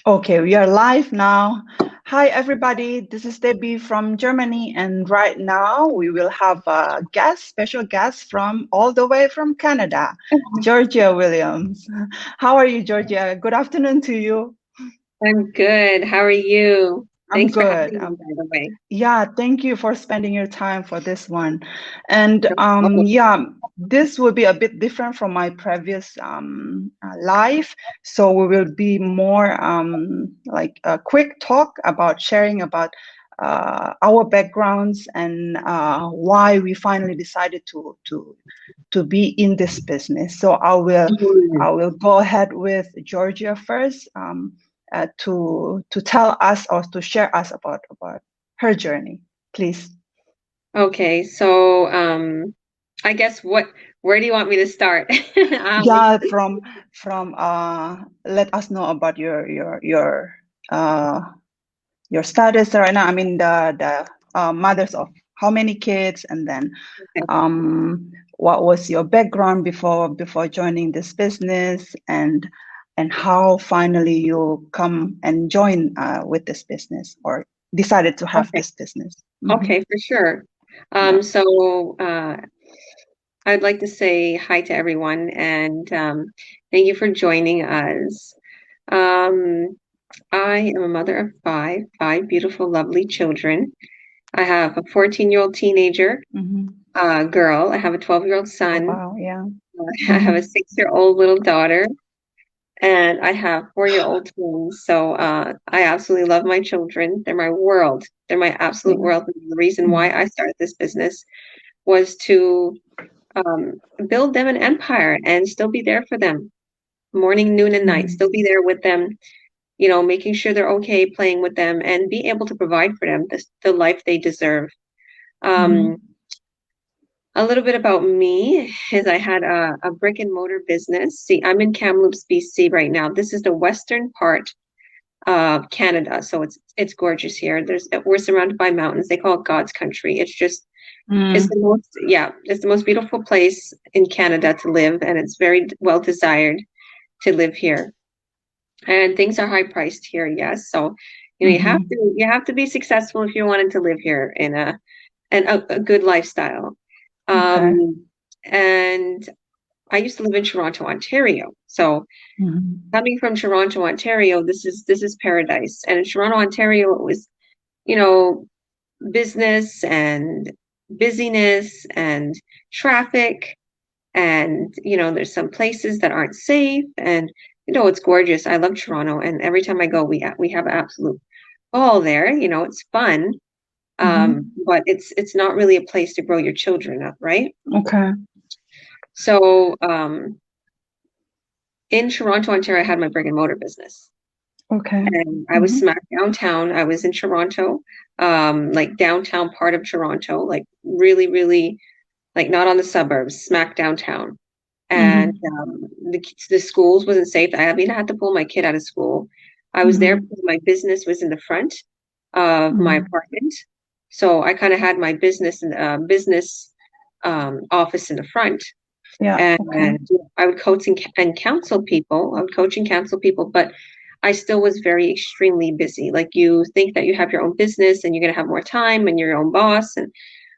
Okay, we are live now. Hi, everybody. This is Debbie from Germany, and right now we will have a guest, special guest from all the way from Canada, Georgia Williams. How are you, Georgia? Good afternoon to you. I'm good. How are you? I'm Thanks for having good. me, by the way. Yeah, thank you for spending your time for this one. And No problem. yeah, this will be a bit different from my previous life. So we will be more like a quick talk about sharing about our backgrounds and why we finally decided to be in this business. So Mhm. I will go ahead with Georgia first. To tell us or to share us about her journey, please. Okay, so I guess where do you want me to start? Would Yeah, you, from let us know about uh your status right now. I mean the mothers of how many kids, and then okay. what was your background before joining this business, and how finally you come and join with this business or decided to have Okay. this business. Hmm. Okay, for sure. Yeah. I'd like to say hi to everyone and thank you for joining us. Um, I am a mother of five beautiful, lovely children. I have a 14-year-old teenager, Hmm. girl. I have a 12-year-old Oh, son. wow. Yeah. I have Hmm. a 6-year-old little daughter, and I have 4-year-old twins. So I absolutely love my children. They're my world. They're my absolute Yeah. world. And the reason why Mhm. I started this business was to build them an empire and still be there for them, morning, noon, and night. Mhm. Still be there with them, making sure they're okay, playing with them, and be able to provide for them the life they deserve. Um, Mhm. A little bit about me is I had a brick and mortar business. See, I'm in Kamloops, BC right now. This is the western part of Canada, so it's gorgeous here. We're surrounded by mountains. They call it God's country. It's the Mm. most yeah, it's the most beautiful place in Canada to live, and it's very well desired to live here. And things are high priced here, yes. So, Mhm. you have to be successful if you wanted to live here in a good lifestyle. Okay. Um, and I used to live in Toronto, Ontario. So Mhm. coming from Toronto, Ontario, this is paradise. And in Toronto, Ontario, it was, you know, business and busyness and traffic. And, there's some places that aren't safe. And, it's gorgeous. I love Toronto. And every time I go, we have absolute ball there. It's fun. Mhm. But it's not really a place to grow your children up, right? Okay. So in Toronto, Ontario, I had my brick and mortar business. Okay. And I was Mhm. smack downtown. I was in Toronto, like downtown part of Toronto, like really, really, like not on the suburbs, smack downtown. And Mhm. the schools wasn't safe. I had to pull my kid out of school. I was there Mhm. because my business was in the front of my Mhm. apartment, so I kind of had my business office in the front, Yeah. Okay. and I would coach and counsel people. I would coach and counsel people, but I still was very extremely busy. Like you think that you have your own business and you're going to have more time and you're your own boss. And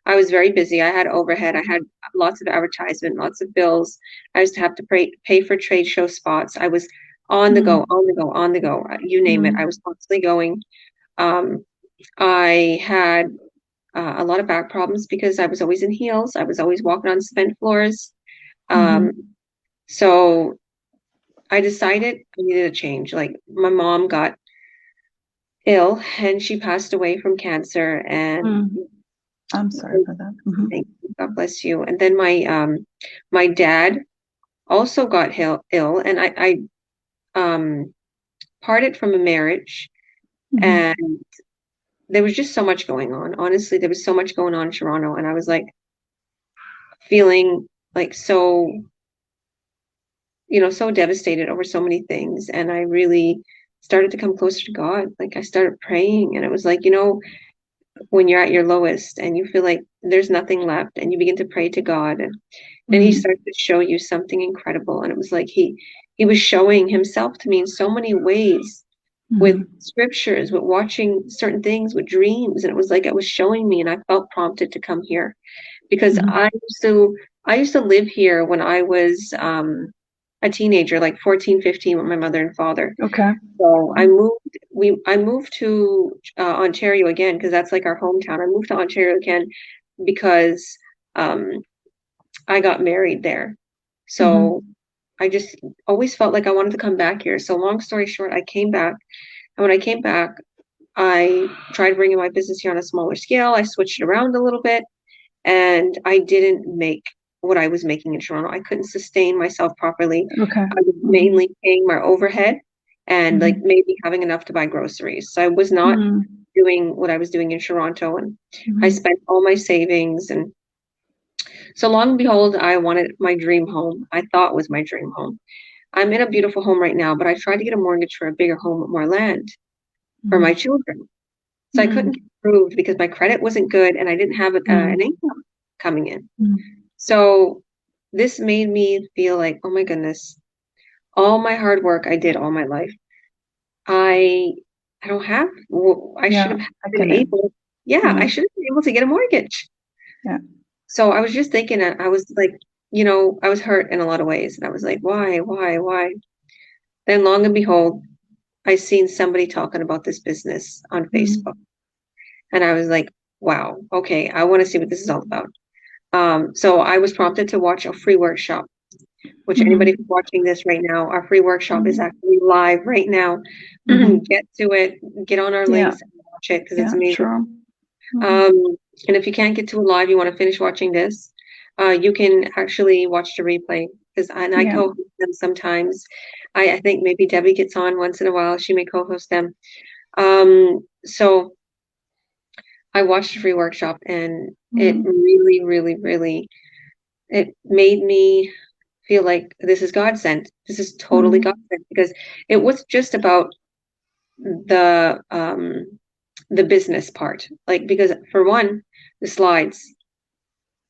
I was very busy. I had overhead. I had lots of advertisement, lots of bills. I used to have to pay for trade show spots. I was on the go, Mhm. on the go, on the go. You name it. I Mhm. was constantly going. Um, I had a lot of back problems because I was always in heels. I was always walking on cement floors. Um, Mhm. so I decided I needed a change. Like my mom got ill and she passed away from cancer, and Mm. I'm sorry for that. Mhm. thank you, God bless you. And then my dad also got ill, and I parted from a marriage, Mhm. and there was just so much going on. Honestly, there was so much going on in Toronto, and I was like feeling like so devastated over so many things. And I really started to come closer to God. Like I started praying, and it was like, when you're at your lowest and you feel like there's nothing left, and you begin to pray to God, and he Mhm. starts to show you something incredible. And it was like he was showing himself to me in so many ways. with Mhm. scriptures, with watching certain things, with dreams. And it was like it was showing me, and I felt prompted to come here because Mhm. I used to live here when I was a teenager, like 14, 15, with my mother and father. Okay. So Mhm. I moved to Ontario again because that's like our hometown. I moved to Ontario again because um, I got married there. So Mhm. I just always felt like I wanted to come back here. So long story short, I came back. And when I came back, I tried bringing my business here on a smaller scale. I switched it around a little bit, and I didn't make what I was making in Toronto. I couldn't sustain myself properly. Okay. I was Mhm. mainly paying my overhead and like Mhm. maybe having enough to buy groceries. So I was not Mhm. doing what I was doing in Toronto, and I Mhm. spent all my savings. And so long and behold, I wanted my dream home. I thought was my dream home. I'm in a beautiful home right now, but I tried to get a mortgage for a bigger home with more land for my Mhm. children. So I couldn't get Mhm. approved because my credit wasn't good and I didn't have an Mhm. income coming in. Mhm. So this made me feel like, oh my goodness, all my hard work I did all my life, I I don't have, I should Yeah, have I been can. able, yeah, I Mhm. should have been able to get a mortgage. Yeah. So I was just thinking that I was like, I was hurt in a lot of ways. And I was like, why? Then long and behold, I seen somebody talking about this business on Facebook. Mhm. And I was like, wow, okay, I want to see what this is all about. So I was prompted to watch a free workshop, which anybody who's Mhm. watching this right now, our free workshop is Mhm. actually live right now. Mhm. Get to it, get on our Yeah. links and watch it because it's Yeah. amazing. Sure. Mhm. Um, and if you can't get to it live, you want to finish watching this, you can actually watch the replay because I Yeah. co-host them sometimes. I think maybe Debbie gets on once in a while. She may co-host them. So I watched the free workshop and it Mhm. really, really, really, it made me feel like this is God sent. This is totally God Mhm. sent because it was just about the the business part. Like because for one, the slides,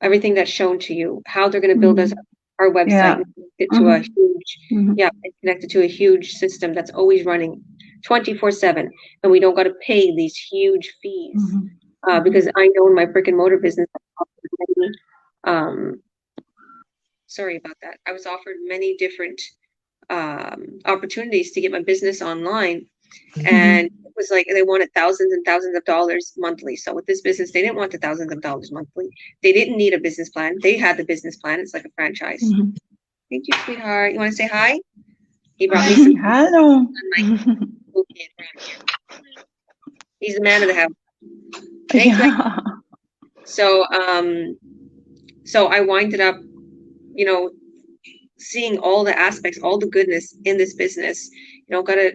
everything that's shown to you, how they're going to build us Mhm. our website Yeah. and connect it to a Mhm. huge, Mhm. yeah, and connected to a huge system that's always running 24/7, and we don't got to pay these huge fees. Mhm. Because Mhm. I know in my brick and mortar business, I offered many, um, sorry about that. I was offered many different opportunities to get my business online, and Mhm. it was like they wanted thousands and thousands of dollars monthly. So with this business, they didn't want the thousands of dollars monthly. They didn't need a business plan. They had the business plan. It's like a franchise. Mhm. Thank you, sweetheart. You want to say hi? He brought me some Hello. my cool kid around here. He's the man of the house. Thanks, Mike. Yeah. So so I winded up, you know, seeing all the aspects, all the goodness in this business. You don't gotta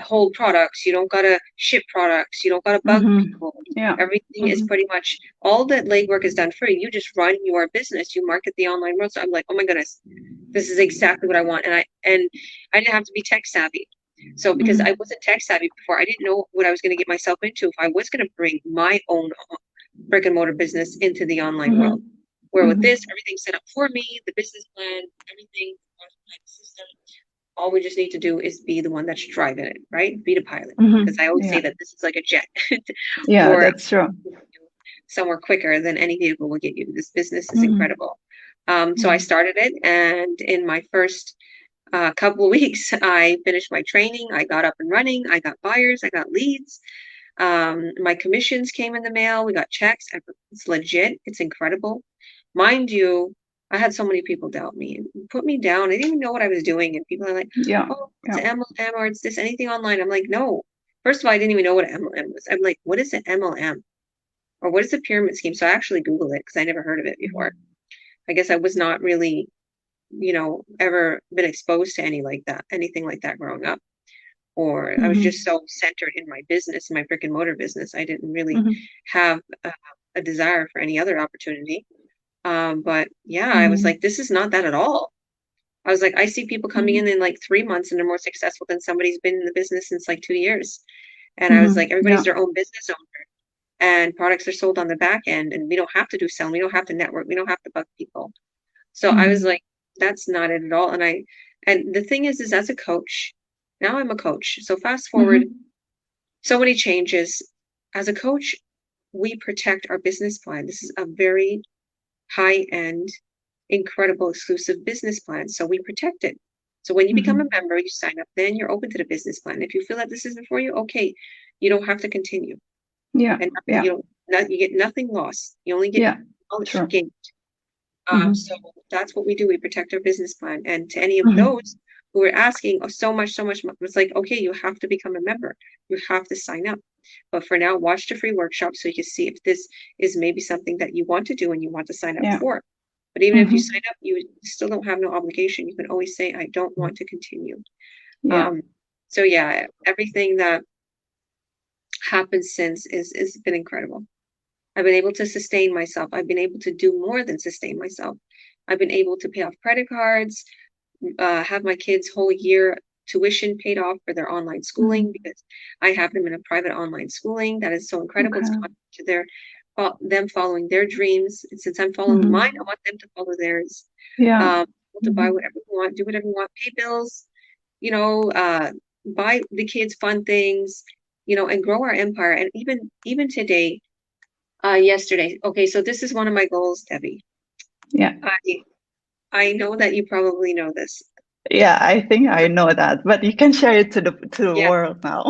hold products. You don't gotta ship products. You don't gotta bug Mhm. people. Yeah. Everything is Mhm. pretty much all that legwork is done for you. You just run your business. You market the online world. So I'm like, oh my goodness, this is exactly what I want. And I didn't have to be tech savvy. So because I Mhm. wasn't tech savvy before, I didn't know what I was going to get myself into if I was going to bring my own brick and mortar business into the online world. Mhm. Where with this, Mhm. everything's set up for me, the business plan, everything, the system. All we just need to do is be the one that's driving it, right? Be the pilot. Because I Mhm. always say Yeah. that this is like a jet, Yeah, or that's true. somewhere quicker than any vehicle will get you. This business is Mhm. incredible. So I Mhm. started it, and in my first couple of weeks, I finished my training. I got up and running. I got buyers. I got leads. My commissions came in the mail. We got checks. It's legit. It's incredible. Mind you, I had so many people doubt me and put me down. I didn't even know what I was doing. And people are like, Yeah. oh, it's Yeah. an MLM or it's this, anything online. I'm like, no. First of all, I didn't even know what an MLM was. I'm like, what is an MLM? Or what is a pyramid scheme? So I actually Googled it because I never heard of it before. Mhm. I guess I was not really, ever been exposed to anything like that growing up. Or I was just Mhm. so centered in my business, my brick and mortar business. I didn't really Mhm. have a desire for any other opportunity. But yeah, I was like, Mhm. this is not that at all. I was like, I see people coming in Mhm. like 3 months and they're more successful than somebody's been in the business since like 2 years. And I was like, Mhm. everybody's Yeah. their own business owner, and products are sold on the back end, and we don't have to do selling. We don't have to network. We don't have to bug people. So I was Mhm. like, that's not it at all. And the thing is as a coach, Now I'm a coach. So fast forward, Mhm. so many changes. As a coach, we protect our business plan. This is a very high end, incredible, exclusive business plan. So we protect it. So when you become a Mhm. member, you sign up, then you're open to the business plan. If you feel that this isn't for you, okay, you don't have to continue. Yeah. And Yeah. you get nothing lost. You only get Yeah. knowledge True. gained. So Mhm. that's what we do. We protect our business plan. And to any of Mhm. those who are asking, oh, so much, so much, it's like, okay, you have to become a member. You have to sign up. But for now, watch the free workshop so you can see if this is maybe something that you want to do and you want to sign up Yeah. for. But even if you sign Mhm. up, you still don't have no obligation. You can always say, I don't want to continue. Yeah. Um, so yeah, everything that happened since is been incredible. I've been able to sustain myself. I've been able to do more than sustain myself. I've been able to pay off credit cards, have my kids' whole year tuition paid off for their online schooling Mhm. because I have them in a private online schooling. That is so incredible Okay. to their them following their dreams. And since I'm following mine, I Mhm. want them to follow theirs. Yeah. To buy Mhm. whatever you want, do whatever you want, pay bills, you know, buy the kids fun things, and grow our empire. And even today, yesterday. Okay, so this is one of my goals, Debbie. Yeah. I I know that you probably know this. Yeah. I think I know that, but you can share it to the Yeah. world now.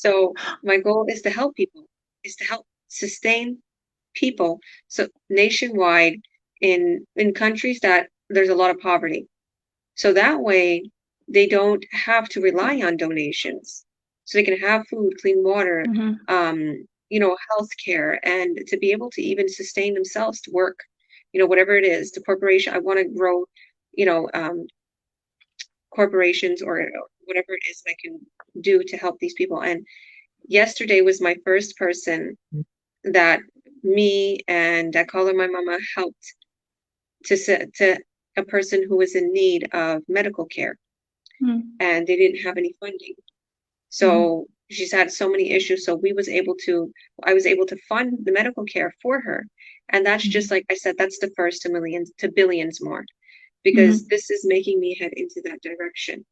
So my goal is to help people, is to help sustain people. So nationwide in countries that there's a lot of poverty. So that way they don't have to rely on donations. So they can have food, clean water, Mhm. health care, and to be able to even sustain themselves to work, whatever it is, the corporation. I want to grow, you know, um, corporations or whatever it is that I can do to help these people. And yesterday was my first person that me and I call her my mama helped to a person who was in need of medical care Mhm. and they didn't have any funding. Mhm. So she's had so many issues. So I was able to fund the medical care for her. And that's just Mhm. like I said, that's the first to millions to billions more because Mhm. this is making me head into that direction.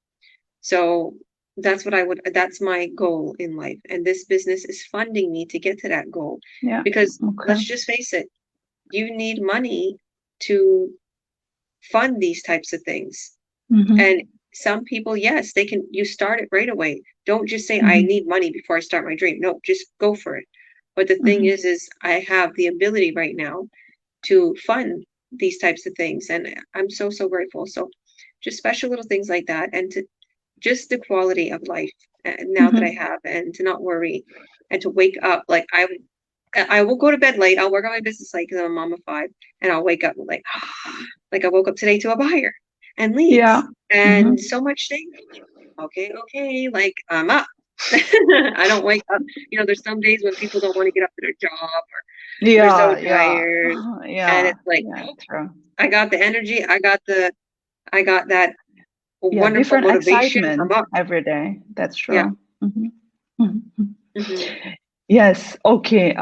So that's my goal in life. And this business is funding me to get to that goal Yeah. because Okay. let's just face it, you need money to fund these types of things. And Mhm. some people, yes, you start it right away. Don't just say, I Mhm. need money before I start my dream. No, just go for it. But the thing Mhm. is I have the ability right now to fund these types of things. And I'm so, so grateful. So just special little things like that. And to just the quality of life now that I Mhm. have and to not worry and to wake up. Like I will go to bed late. I'll work on my business late because I'm a mom of five and I'll wake up like, like I woke up today to a buyer and Yeah. leads and Mhm. so much things. Okay, okay, like I'm up. I don't wake up. There's some days when people don't want to get up to their job or they're so Yeah. Yeah. tired. And Yeah. it's like, Yeah. nope, True. I got the energy. I got that Yeah. wonderful Different motivation. I'm excitement up. every day. That's Yeah. true. Mhm. Mhm. Hmm. Yes. Okay.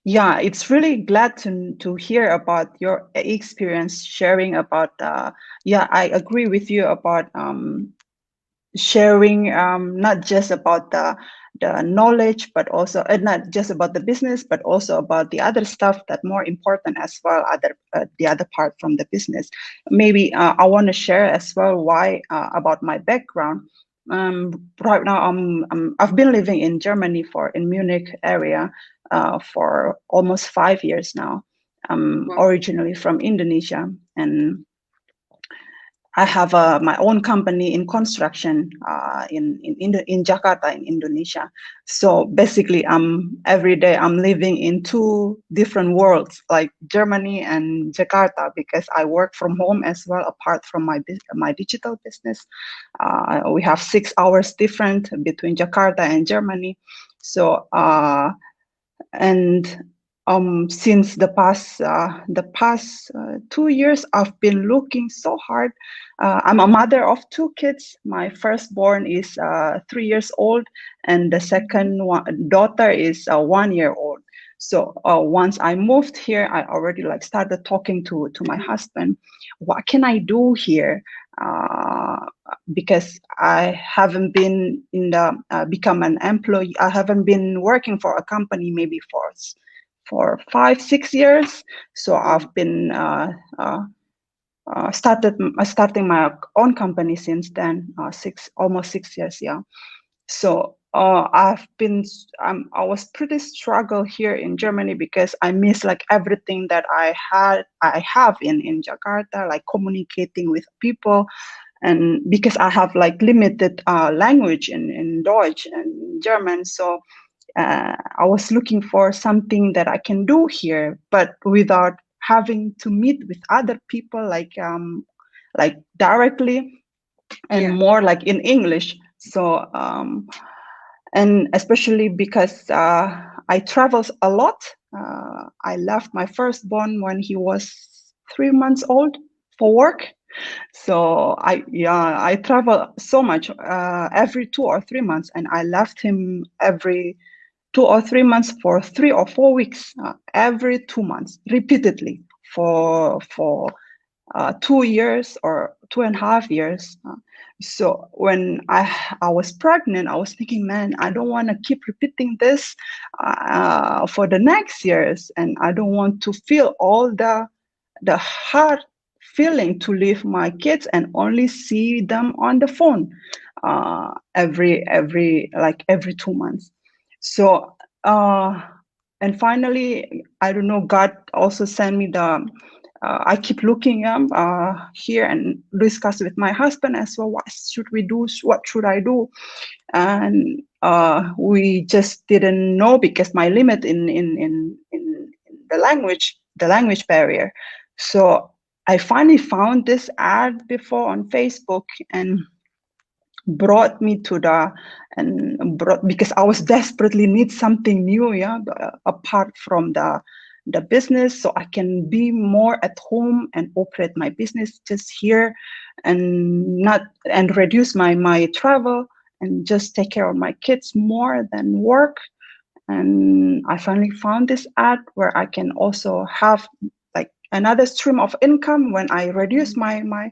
Yeah, it's really glad to hear about your experience sharing about. Yeah, I agree with you about sharing not just about the knowledge but also not just about the business but also about the other stuff that more important as well, other the other part from the business. Maybe I want to share as well why about my background. Right now I've been living in Germany for in Munich area for almost 5 years now. I'm Wow. originally from Indonesia, and I have my own company in construction in Jakarta in Indonesia. So basically, every day I'm living in two different worlds, like Germany and Jakarta, because I work from home as well, apart from my digital business. We have 6 hours different between Jakarta and Germany. So and since the past 2 years I've been looking so hard. I'm a mother of two kids. My firstborn is 3 years old and the Hmm. second daughter is 1 year old. So once I moved here, I already like started talking to my Mhm. husband. What can I do here? Uh, because I haven't been in the become an employee. I haven't been working for a company maybe for 5 6 years. So I've Mhm. been starting my own company since then. Almost 6 years. Yeah. So I was pretty struggle here in Germany because I miss like everything that I have in Jakarta, like communicating with people, and because I have like limited language in Deutsch and German. So I was looking for something that I can do here, but without having to meet with other people like directly and Yeah. more like in English. So and especially because I travel a lot. I left my firstborn when he was 3 months old for work. So I travel so much every 2 or 3 months, and I left him every 2 or 3 months for 3 or 4 weeks, every 2 months, repeatedly for 2 years or 2.5 years. So when I was pregnant, I was thinking, man, I don't want to keep repeating this for the next years, and I don't want to feel all the hard feeling to leave my kids and only see them on the phone every 2 months. So and finally, I don't know, God also sent me the I keep looking here and discuss with my husband as well. What should we do? What should I do? And we just didn't know because my limit in the language barrier. So I finally found this ad before on Facebook and brought me to the and brought because I was desperately need something new, yeah, apart from the business, so I can be more at home and operate my business just here and not and reduce my travel and just take care of my kids more than work. And I finally found this ad where I can also have like another stream of income when I reduce Mhm. my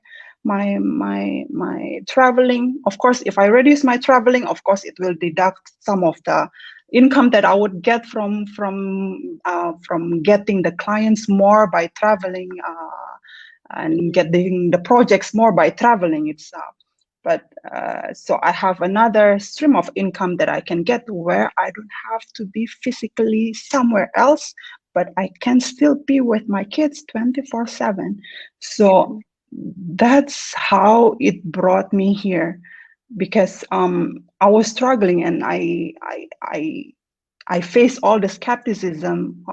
traveling. Of course, if I reduce my traveling, of course, it will deduct some of the income that I would get from getting the clients more by traveling and Mhm. getting the projects more by traveling itself. But so I have another stream of income that I can get where I don't have to be physically somewhere else, but I can still be with my kids 24/7. Yeah. So that's how it brought me here because I was struggling and I face all the skepticism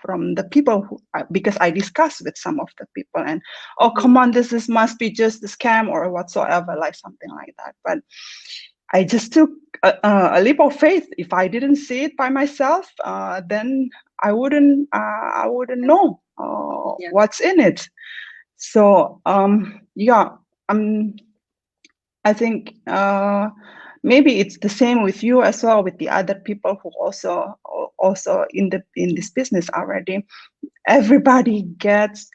from the people because I discussed with some of the people and oh come Mhm. on this must be just a scam or whatsoever like something like that. But I just took a leap of faith. If I didn't see it by myself, then I wouldn't know Yeah. what's in it. So yeah, um, I think maybe it's the same with you as well with the other people who also in this business already. Everybody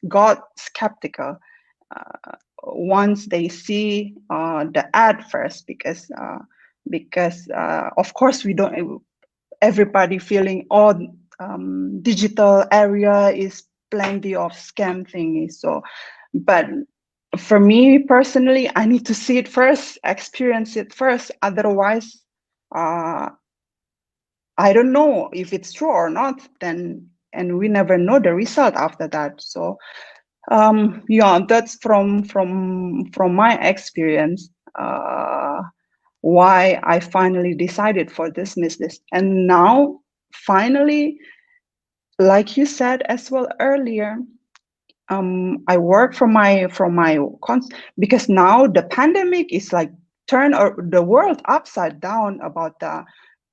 got skeptical once they see the ad first because of course we don't everybody feeling oh digital area is plenty of scam thingies. So but for me personally, I need to see it first, experience it first. Otherwise, uh, I don't know if it's true or not. Then, and we never know the result after that. So, yeah, that's from my experience. Why I finally decided for this business, and now finally, like you said as well earlier, I work because now the pandemic is like the world upside down about the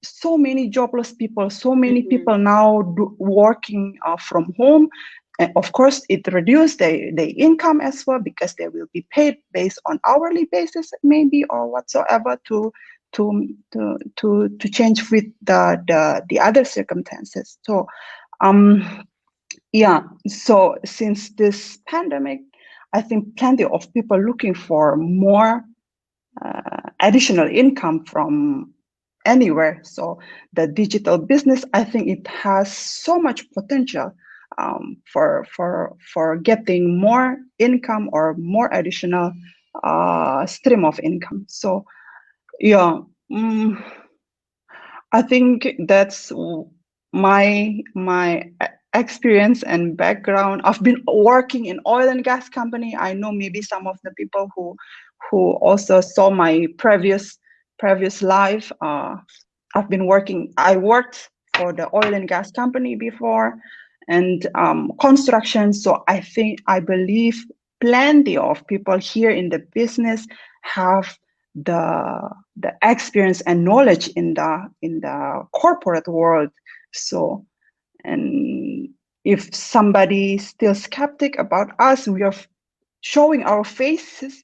so many jobless people, so many Mhm. people now working from home. And of course, it reduced their income as well because they will be paid based on hourly basis, maybe or whatsoever to change with the other circumstances. So Um, yeah. So since this pandemic, I think plenty of people looking for more additional income from anywhere. So the digital business, I think it has so much potential for getting more income or more additional stream of income. So yeah, mm, I think that's my experience and background. I've been working in oil and gas company. I know maybe some of the people who also saw my previous life. I've been working. I worked for the oil and gas company before, and construction. So I believe plenty of people here in the business have the the experience and knowledge in the corporate world. So, and if somebody still skeptic about us, we are showing our faces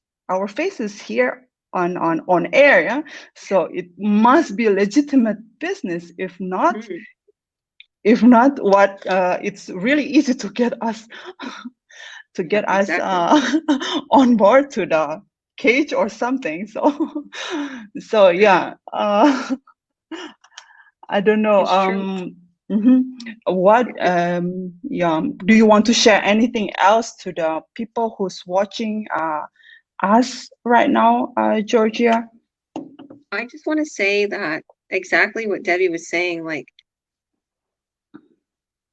here on air. Yeah? So it must be a legitimate business. Mhm. If not, what it's really easy to get us to Yeah, get us exactly. on board to the cage or something. So, so yeah, I don't know. It's true. Mhm. What, It, yeah, do you want to share anything else to the people who's watching us right now, Georgia? I just want to say that exactly what Debbie was saying, like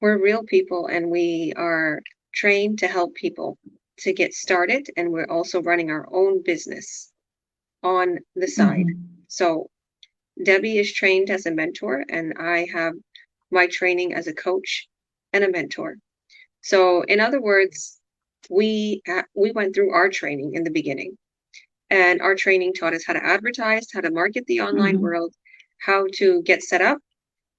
we're real people and we are trained to help people to get started, and we're also running our own business on the side. Mm-hmm. So Debbie is trained as a mentor, and I have my training as a coach and a mentor. So, in other words, we went through our training in the beginning, and our training taught us how to advertise, how to market the online Mm-hmm. world, how to get set up,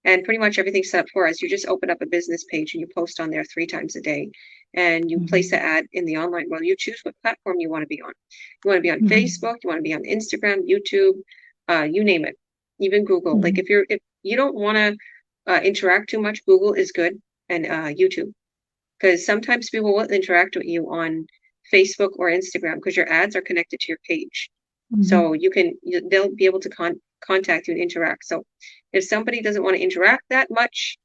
and pretty much everything's set up for us. You just open up a business page and you post on there 3 times a day, and you place Mm-hmm. an ad in the online world. You choose what platform you want to be on. You want to be on Mm-hmm. Facebook, you want to be on Instagram, YouTube, you name it, even Google. Like Mm-hmm. if you don't want to interact too much, Google is good, and YouTube, because sometimes people will interact with you on Facebook or Instagram because your ads are connected to your page. So they'll be able to contact you and interact. So if somebody doesn't want to interact that much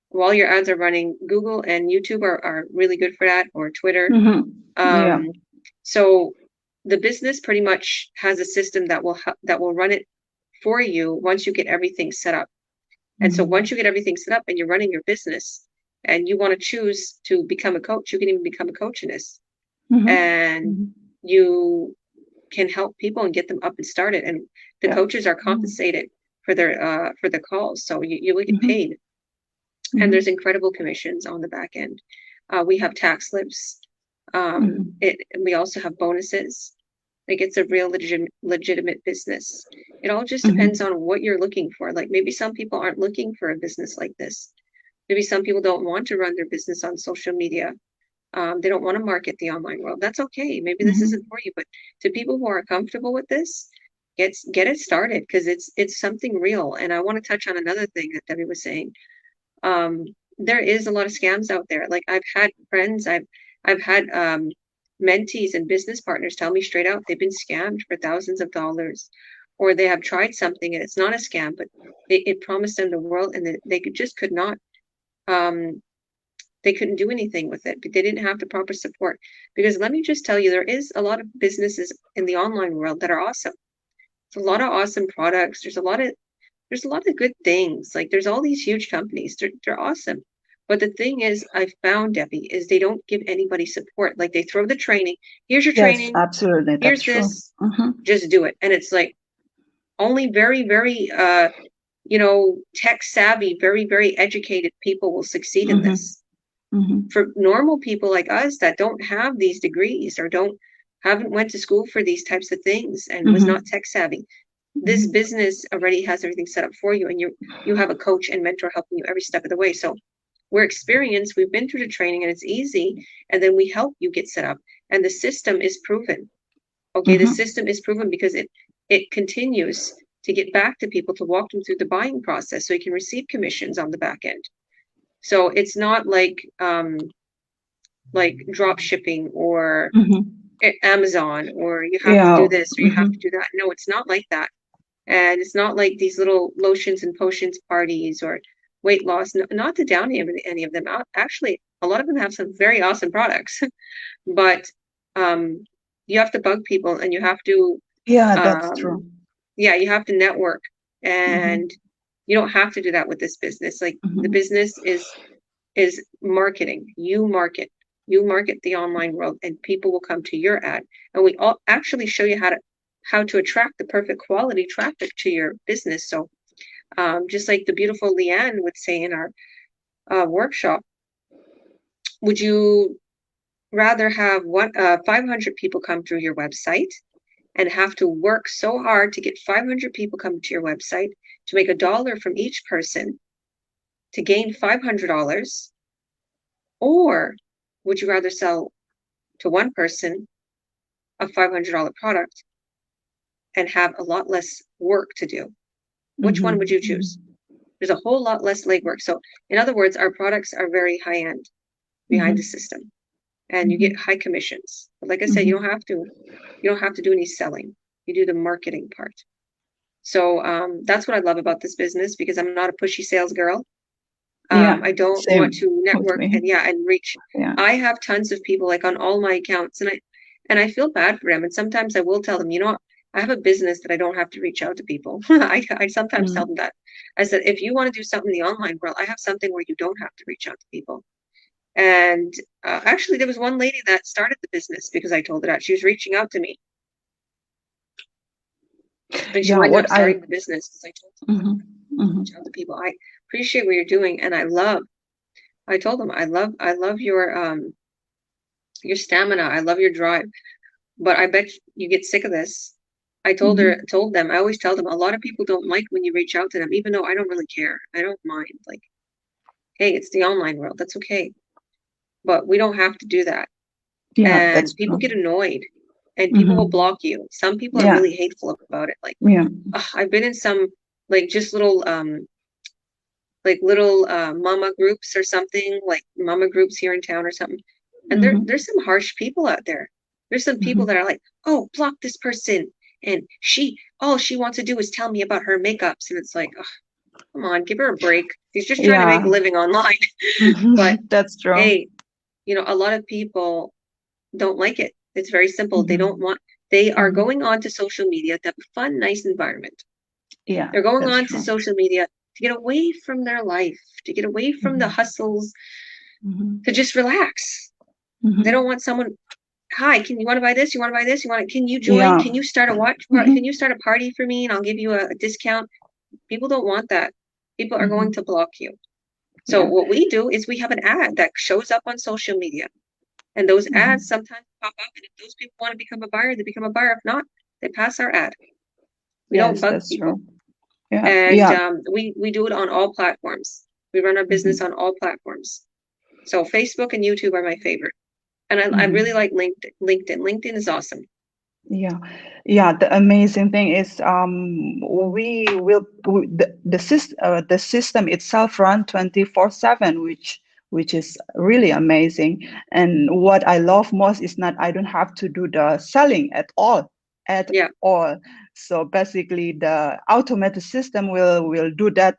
while your ads are running, Google and YouTube are really good for that, or Twitter. Mm-hmm. Yeah. Um, so the business pretty much has a system that will run it for you once you get everything set up. And so once Mm-hmm. you get everything set up and you're running your business and you want to choose to become a coach, you can even become a coach in this. And Mm-hmm. you can help people and get them up and started. And the Yeah. coaches are compensated for their calls. So you will get Mm-hmm. paid. And there's Mm-hmm. incredible commissions on the back end. We have tax slips. Mm-hmm. We also have bonuses. Like it's a real legitimate business. It all just depends Mm-hmm. on what you're looking for. Like maybe some people aren't looking for a business like this. Maybe some people don't want to run their business on social media. They don't want to market the online world. That's okay. Maybe this isn't Mm-hmm. for you. But to people who are comfortable with this, get it started because it's something real. And I want to touch on another thing that Debbie was saying. Um, there is a lot of scams out there. Like I've had friends, I've had mentees and business partners tell me straight out they've been scammed for thousands of dollars, or they have tried something and it's not a scam, but it promised them the world and they just could not. Um, they couldn't do anything with it. But they didn't have the proper support. Because let me just tell you, there is a lot of businesses in the online world that are awesome. There's a lot of awesome products. There's a lot of good things. Like there's all these huge companies. They're awesome. But the thing is, I found, Debbie, is they don't give anybody support. Like they throw the training. Here's your Yes, training. absolutely. That's Here's true. this. Mm-hmm. Just do it. And it's like only very tech savvy, very educated people will succeed in Mm-hmm. this. Mm-hmm. For normal people like us that don't have these degrees or don't haven't went to school for these types of things and was not Mm-hmm. tech savvy, this Mm-hmm. business already has everything set up for you, and you have a coach and mentor helping you every step of the way. So we're experienced, we've been through the training and it's easy, and then we help you get set up, and the system is proven. Okay, the Mm-hmm. system is proven because it continues to get back to people to walk them through the buying process so you can receive commissions on the back end. So it's not like drop shipping or Hmm. Amazon, or you have to Yeah. do this or you have to Hmm. do that. No, it's not like that. And it's not like these little lotions and potions parties or weight loss. Not to down any of them. Actually, a lot of them have some very awesome products, but um, you have to bug people and you have to, Yeah, that's true. um, yeah, you have to network. Hmm. And you don't have to do that with this business. Like the Hmm. business is marketing. You market the online world, and people will come to your ad. And we all actually show you how to attract the perfect quality traffic to your business. So just like the beautiful Leanne would say in our workshop, would you rather have 500 people come through your website and have to work so hard to get 500 people come to your website to make $1 from each person to gain $500, or would you rather sell to one person a $500 product and have a lot less work to do? Which one would you choose? Hmm. There's a whole lot less legwork. So, in other words, our products are very high end behind the Hmm. system, and you get Hmm. high commissions. But like I said, Hmm. you don't have to do any selling. You do the marketing part. So that's what I love about this business, because I'm not a pushy sales girl. Yeah, I don't want same to with network and me. yeah, and reach. Yeah. I have tons of people like on all my accounts, and I feel bad for them. And sometimes I will tell them, you know what? I have a business that I don't have to reach out to people. I sometimes tell them Mm. that. I said, if you want to do something in the online world, I have something where you don't have to reach out to people. And actually, there was one lady that started the business because I told her that she was reaching out to me, and she Yeah, wound up what I starting the business because I told her hmm to reach out to people. I appreciate what you're doing, and I told them I love your stamina. I love your drive, but I bet you get sick of this. hmm Told them, I always tell them a lot of people don't like when you reach out to them, even though I don't really care. I don't mind. Like, hey, it's the online world. That's okay. But we don't have to do that. Yeah, And that's people true. get annoyed and people will Hmm. block you. Some people are Yeah, really hateful about it. Like, yeah. I've been in some like just little mama groups or something, like mama groups here in town or something. And there's Hmm. some harsh people out there. There's some people that Hmm. are like, oh, block this person. And she, all she wants to do is tell me about her makeups. And it's like, oh, come on, give her a break. She's just trying to make Yeah. a living online. But That's true. hey, a lot of people don't like it. It's very simple. Hmm. They are Hmm. going on to social media to have a fun, nice environment. Yeah, They're going that's on to true. social media to get away from their life, to get away from the Hmm. hustles, to Hmm. just relax. They don't Hmm. want someone, hi, can you want to buy this? You want to buy this? Can you join? Yeah. Can you start a can you Hmm. start a party for me and I'll give you a discount? People don't want that. People are going to Hmm. block you. So Yeah. what we do is we have an ad that shows up on social media. And those ads Hmm. sometimes pop up. And if those people want to become a buyer, they become a buyer. If not, they pass our ad. We don't Yes, bug that's people. true. Yeah. And Yeah. we do it on all platforms. We run our business Hmm. on all platforms. So Facebook and YouTube are my favorite. And I really Hmm. like LinkedIn. LinkedIn is awesome. Yeah, yeah. The amazing thing is, the system itself run 24/7, which is really amazing. And what I love most is not I don't have to do the selling at Yeah. all. So basically, the automated system will do that,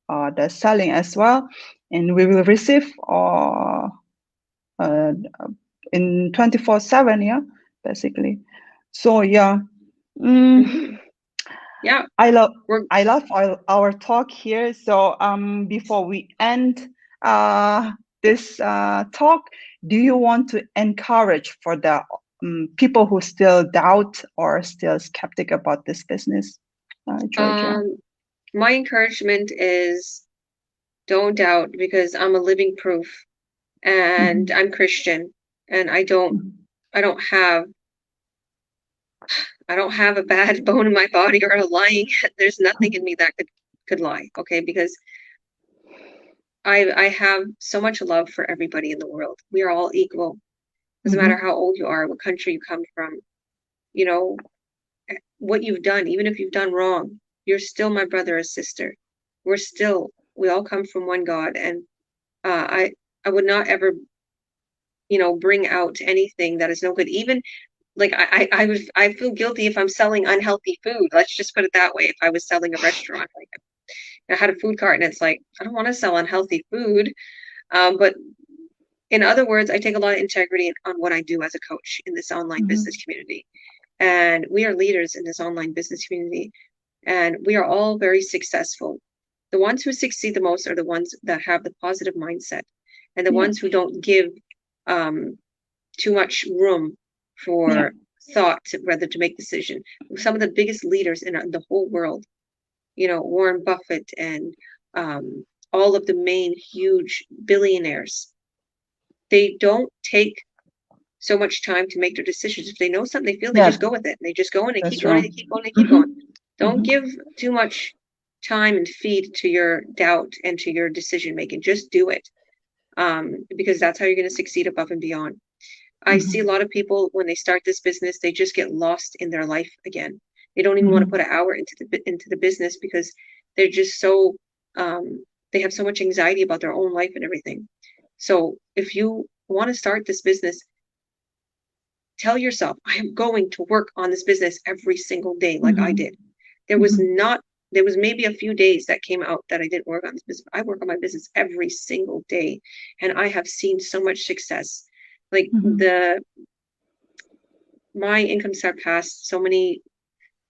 the selling as well, and we will receive uh, in 24/7. Yeah, basically. So yeah, Hmm. mm, Yeah. I love We're our talk here. So before we end uh, this talk, do you want to encourage for the people who still doubt or still skeptic about this business, Georgia? um my encouragement is don't doubt, because I'm a living proof, and Hmm. I'm Christian, and I don't have a bad bone in my body or a lying. There's nothing in me that could lie, okay? Because I have so much love for everybody in the world. We are all equal. Doesn't matter Hmm. how old you are, what country you come from, you know, what you've done, even if you've done wrong, you're still my brother or sister. We all come from one God, and I would not ever, bring out anything that is no good. Even like I feel guilty if I'm selling unhealthy food. Let's just put it that way. If I was selling a restaurant, like I had a food cart, and it's like I don't want to sell unhealthy food. But in other words, I take a lot of integrity on what I do as a coach in this online business Mhm. community. And we are leaders in this online business community, and we are all very successful. The ones who succeed the most are the ones that have the positive mindset, and the Yeah. ones who don't give um, too much room Yeah. for thought rather to make decision. Some of the biggest leaders in the whole world, Warren Buffett and all of the main huge billionaires, they don't take so much time to make their decisions. If they know something, they feel, they Yeah. just go with it. They just go and they That's keep going and true. they keep going and they keep going. Mhm. Don't Mhm. give too much time and feed to your doubt and to your decision making. Just do it. Because that's how you're going to succeed above and beyond. I see a Mhm. lot of people when they start this business, they just get lost in their life again. They don't even want to put Mhm. an hour into the business because they're just so they have so much anxiety about their own life and everything. So if you want to start this business, tell yourself, I am going to work on this business every single day, like I Mhm. did. There was Mhm. not, there was maybe a few days that came out that I didn't work on this business. I work on my business every single day, and I have seen so much success. Like Mhm. my income surpassed so many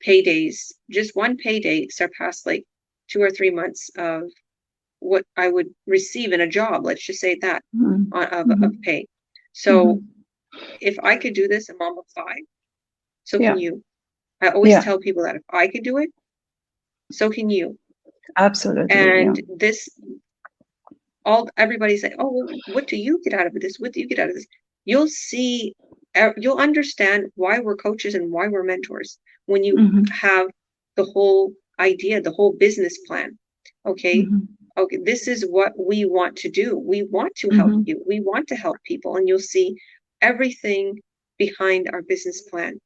paydays. Just one payday surpassed like 2 or 3 months of what I would receive in a job. Let's just say that Mhm. of Mhm. pay. So Mhm. if I could do this, a mom of five, so can Yeah. you. I always Yeah. tell people that if I could do it, so can you. Absolutely. Yeah. And this, all everybody's like, oh, well, what do you get out of this? What do you get out of this? You'll see, you'll understand why we're coaches and why we're mentors when you Mhm. have the whole idea, the whole business plan. Okay. Mhm. Okay. This is what we want to do. We want to help Mhm. you. We want to help people. And you'll see everything behind our business plan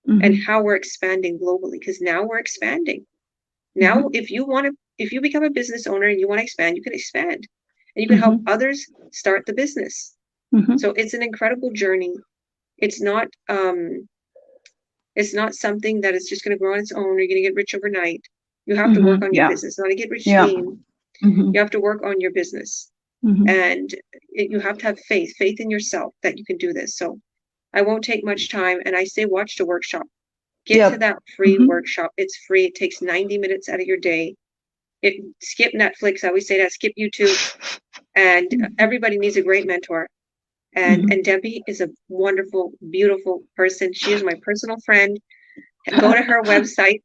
and Mhm. how we're expanding globally because now we're expanding. Now, Mhm. if you become a business owner and you want to expand, you can expand and you can help Mhm. others start the business. Mhm. So it's an incredible journey. It's not, um, it's not something that is just going to grow on its own. You're going to get rich overnight. You have to work Mhm. on your Yeah. business, not a get rich Yeah. scheme. You Mhm. have to work on your business Mhm. and you have to have faith in yourself that you can do this. So I won't take much time. And I say, watch the workshop. Get to Yep. that free Mhm. workshop. It's free. It takes 90 minutes out of your day. Skip Netflix. I always say that. Skip YouTube. And Mhm. everybody needs a great mentor. And Mhm. Debbie is a wonderful, beautiful person. She is my personal friend. Go to her website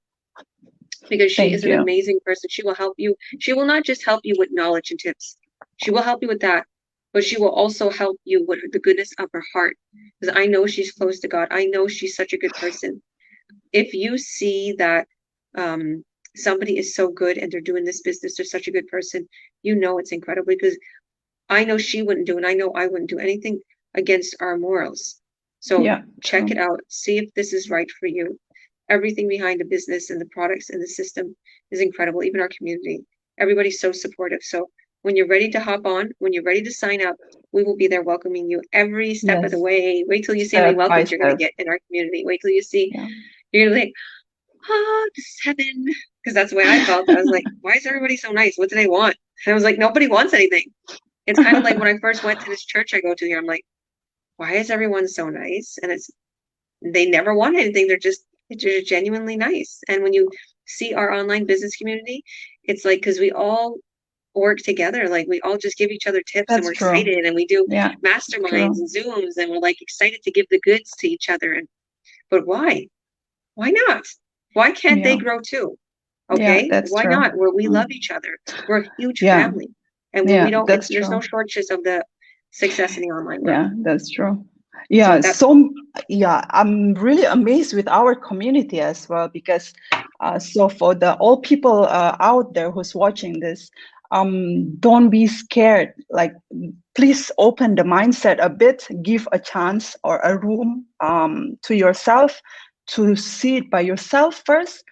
because she is Thank an you. amazing person. She will help you. She will not just help you with knowledge and tips. She will help you with that, but she will also help you with the goodness of her heart. Because I know she's close to God. I know she's such a good person. If you see that um, somebody is so good and they're doing this business, they're such a good person, you know it's incredible because I know she wouldn't do, and I know I wouldn't do anything against our morals. So Yeah. check it True. out, see if this is right for you. Everything behind the business and the products and the system is incredible, even our community. Everybody's so supportive. So when you're ready to hop on, when you're ready to sign up, we will be there welcoming you every step of the Yes. way. Wait till you see how many Step by welcomes you're going to step. get in our community. Wait till you see, Yeah. you're going to be like, oh, this is heaven. Because that's the way I felt. I was like, why is everybody so nice? What do they want? And I was like, nobody wants anything. It's kind of like when I first went to this church I go to here, I'm like, why is everyone so nice? And they never want anything. They're genuinely nice. And when you see our online business community, it's like, because we all work together, like we all just give each other tips and That's we're true. excited and we do Yeah. masterminds True. and Zooms and we're like excited to give the goods to each other. But why? Why not? Why can't they Yeah. grow too? Yeah. Okay, That's why true. not? Where we Mm. love each other. We're a huge Yeah. family. And when we Yeah. don't, That's there's no true. shortages of the success in the online world. Yeah. That's true. So Yeah. that's So yeah, I'm really amazed with our community as well because so for the all people out there who's watching this, don't be scared. Like, please open the mindset a bit, give a chance or a room to yourself to see it by yourself first,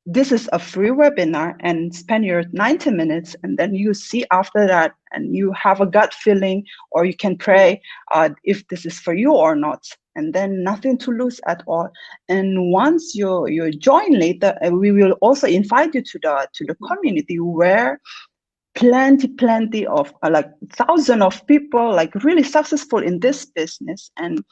this is a free webinar and spend your 90 minutes, and then you see after that and you have a gut feeling, or you can pray if this is for you or not, and then nothing to lose at all. And once you join later, we will also invite you to the community where plenty of like thousands of people like really successful in this business. And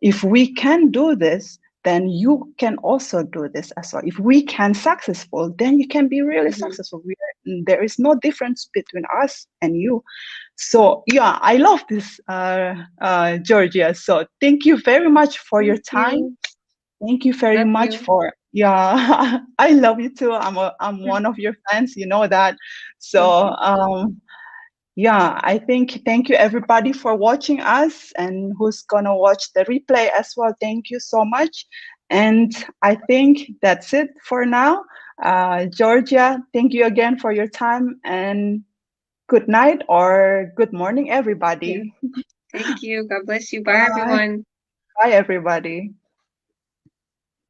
if we can do this, then you can also do this as well. If we can successful, then you can be really Mhm. successful. There is no difference between us and you. So yeah, I love this, Georgia. So thank you very much for your Thank time. you. Thank you very Love much you. for, yeah. I love you too. I'm one of your fans. You know that. So Thank you. yeah, I think thank you everybody for watching us, and who's gonna watch the replay as well. Thank you so much. And I think that's it for now. Georgia, thank you again for your time, and good night or good morning, Yeah. everybody. Thank you. God bless you. Bye, Bye. everyone. Bye, everybody.